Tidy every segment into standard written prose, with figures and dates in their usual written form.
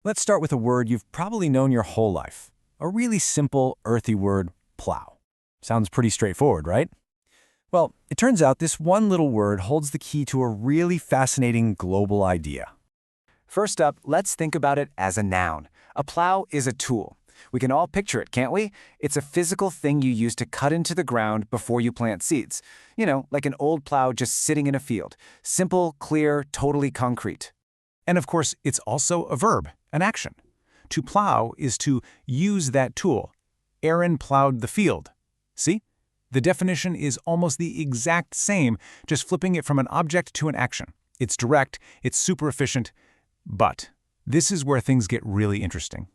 Let's start with a word you've probably known your whole life. A really simple, earthy word, plow. Sounds pretty straightforward, right? Well, it turns out this one little word holds the key to a really fascinating global idea. First up, let's think about it as a noun. A plow is a tool. We can all picture it, can't we? It's a physical thing you use to cut into the ground before you plant seeds. You know, like an old plow just sitting in a field. Simple, clear, totally concrete. And of course, it's also a verb, an action. To plow is to use that tool. Aaron plowed the field. See? The definition is almost the exact same, just flipping it from an object to an action. It's direct, it's super efficient, but this is where things get really interesting.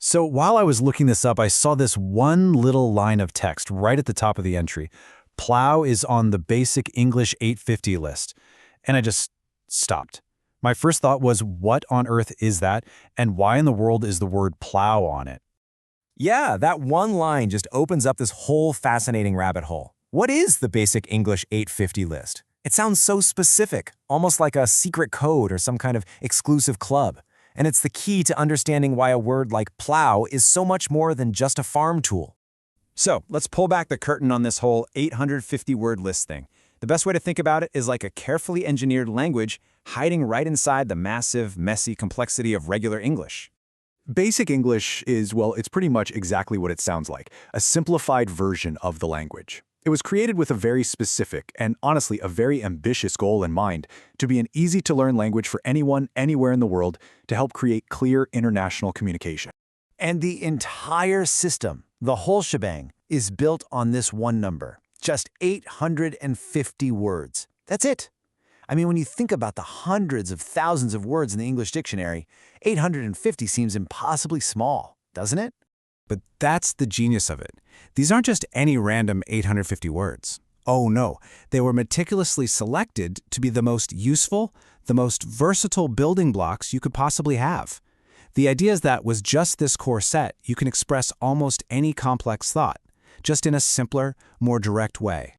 So while I was looking this up, I saw this one little line of text right at the top of the entry. Plow is on the basic English 850 list. And I just stopped. My first thought was, what on earth is that, and why in the world is the word plow on it? Yeah, that one line just opens up this whole fascinating rabbit hole. What is the basic English 850 list? It sounds so specific, almost like a secret code or some kind of exclusive club. And it's the key to understanding why a word like plow is so much more than just a farm tool. So let's pull back the curtain on this whole 850-word list thing. The best way to think about it is like a carefully engineered language hiding right inside the massive, messy complexity of regular English. Basic English is, well, it's pretty much exactly what it sounds like, a simplified version of the language. It was created with a very specific and, honestly, a very ambitious goal in mind, to be an easy-to-learn language for anyone, anywhere in the world, to help create clear international communication. And the entire system, the whole shebang, is built on this one number. Just 850 words. That's it. I mean, when you think about the hundreds of thousands of words in the English dictionary, 850 seems impossibly small, doesn't it? But that's the genius of it. These aren't just any random 850 words. Oh no, they were meticulously selected to be the most useful, the most versatile building blocks you could possibly have. The idea is that with just this core set, you can express almost any complex thought, just in a simpler, more direct way.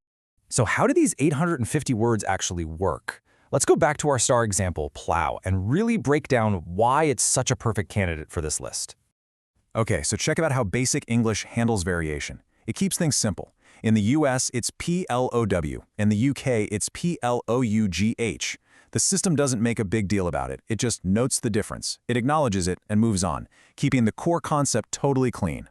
So how do these 850 words actually work? Let's go back to our star example, plow, and really break down why it's such a perfect candidate for this list. Okay, so check out how basic English handles variation. It keeps things simple. In the US, it's P-L-O-W. In the UK, it's P-L-O-U-G-H. The system doesn't make a big deal about it. It just notes the difference. It acknowledges it and moves on, keeping the core concept totally clean.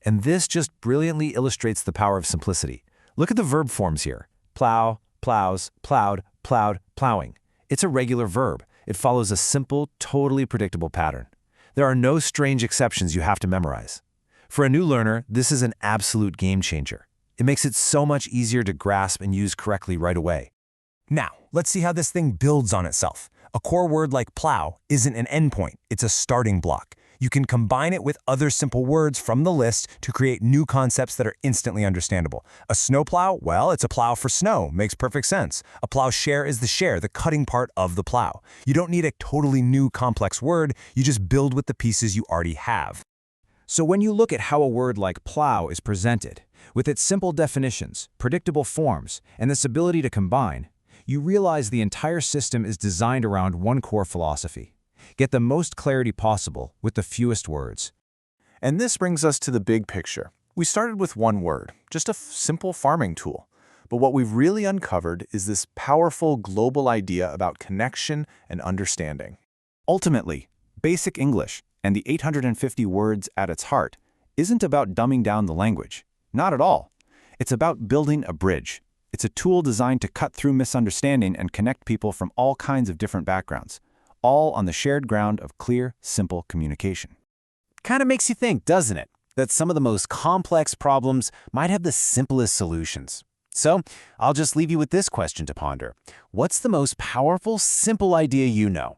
And this just brilliantly illustrates the power of simplicity. Look at the verb forms here. Plow, plows, plowed, plowed, plowing. It's a regular verb. It follows a simple, totally predictable pattern. There are no strange exceptions you have to memorize. For a new learner, this is an absolute game changer. It makes it so much easier to grasp and use correctly right away. Now, let's see how this thing builds on itself. A core word like plow isn't an endpoint, it's a starting block. You can combine it with other simple words from the list to create new concepts that are instantly understandable. A snowplow, well, it's a plow for snow, makes perfect sense. A plowshare is the share, the cutting part of the plow. You don't need a totally new complex word, you just build with the pieces you already have. So when you look at how a word like plow is presented, with its simple definitions, predictable forms, and this ability to combine, you realize the entire system is designed around one core philosophy. Get the most clarity possible with the fewest words. And this brings us to the big picture. We started with one word, just a simple farming tool. But what we've really uncovered is this powerful global idea about connection and understanding. Ultimately, basic English, and the 850 words at its heart, isn't about dumbing down the language. Not at all. It's about building a bridge. It's a tool designed to cut through misunderstanding and connect people from all kinds of different backgrounds, all on the shared ground of clear, simple communication. Kind of makes you think, doesn't it, that some of the most complex problems might have the simplest solutions. So, I'll just leave you with this question to ponder. What's the most powerful, simple idea you know?